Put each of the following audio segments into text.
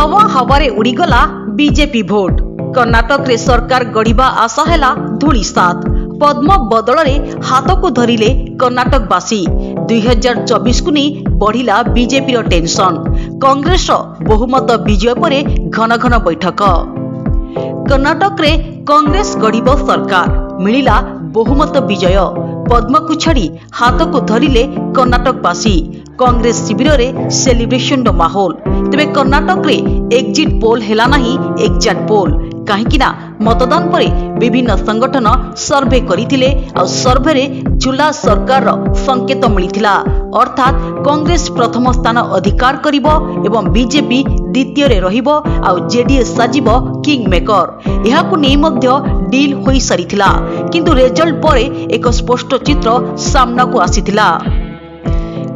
हावा हावारे उड़ीगला BJP vote. Karnataka रे सरकार गढ़िबा आशा हेला धूलिसात। पद्म बदल रे हाथ को धरिले कर्नाटकवासी। 2024 को नहीं बढ़िला बीजेपी रो टेंशन। कांग्रेस बहुमत विजय परे घन घन बैठक। कर्नाटक रे कांग्रेस गढ़िब सरकार, मिलिला बहुमत विजय। पद्म को छाड़ी हाथ को धरिले कर्नाटकवासी। कांग्रेस शिविर रे सेलिब्रेशन रो माहौल। तेबे कर्नाटक रे एग्जिट पोल हेला नाही एग्जैक्ट पोल। कहीं मतदान पर विभिन्न संगठन सर्वे करथिले आ सर्वे रे झुला सरकार संकेत मिलिथिला। अर्थात कांग्रेस प्रथम स्थान अधिकार करिवो एवं बीजेपी द्वितीय रे रहिबो आ जेडीएस साजिबो किंग मेकर। एहाकु नै मध्य डील होई सरिथिला, किंतु रिजल्ट परे एक स्पष्ट चित्र सामना को आसीथिला।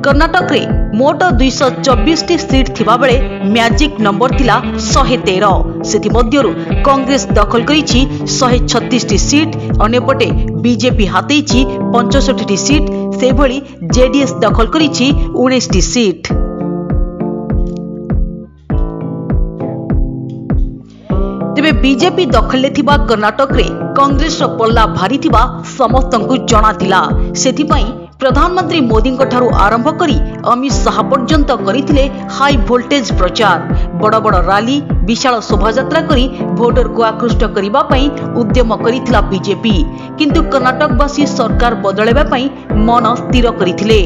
कर्नाटक रे मोट 224 टी सीट थिबा बेले मैजिक नंबर थिला 113। सेथि मध्यरु कांग्रेस दखल करिछि 136 टी सीट, अन्यपटे बीजेपी हातेछि 65 टी सीट, से भली जेडीएस दखल करिछि 19 टी सीट। तेबे बीजेपी दखल थिबा कर्नाटक रे कांग्रेस रो पल्ला भारी थिबा समस्तंकु जणा थिला। सेथिपई प्रधानमंत्री मोदी ठारू आरंभ करी अमित शाह पर्यंत करथिले हाई वोल्टेज प्रचार। बड़ बड़ रैली, विशाल शोभायात्रा करी भोटर को आकृष्ट करिबा पई उद्यम करिथिला बीजेपी, किंतु कर्नाटकवासी सरकार बदलाइबा पई मन स्थिर करिथिले।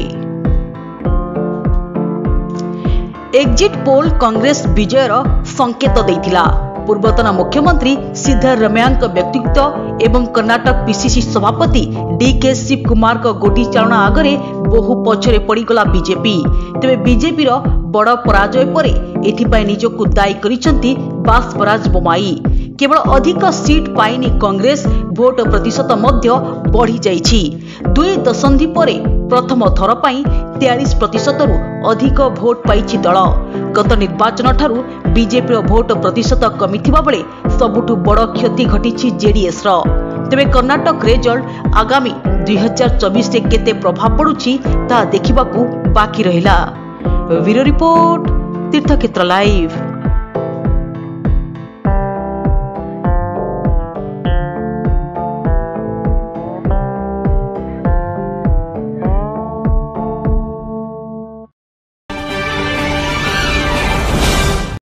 एग्जिट पोल कांग्रेस विजयर संकेत देइथिला। पूर्वतन मुख्यमंत्री सिद्धरामैया व्यक्तित्व एवं कर्नाटक पीसीसी सभापति डीके शिव कुमार को गोटी चालना आगरे बहु पछरे पड़ीगला बीजेपी। तेबे बीजेपी रो बड़ पराजय परे एथिपाई निजको दायी करिसंती बासवराज बोमाई। केवल अधिक सीट पाइनी कांग्रेस, भोट प्रतिशत मध्य बढ़ी जाइछि। 2 दशंधि परे प्रथम थर पाई 43% रु अधिक भोट पाइछि दल। गत निर्वाचन ठारू बीजेपी रो भोट प्रतिशत कमिथिबा बेले सबुठु बड़ क्षति घटिछि जेडीएस रो। तेबे कर्नाटक रिजल्ट आगामी 2024 रे केते प्रभाव पडुछि ता देखिबाकू बाकी रहिला। ब्यूरो रिपोर्ट, तीर्थक्षेत्र लाइव।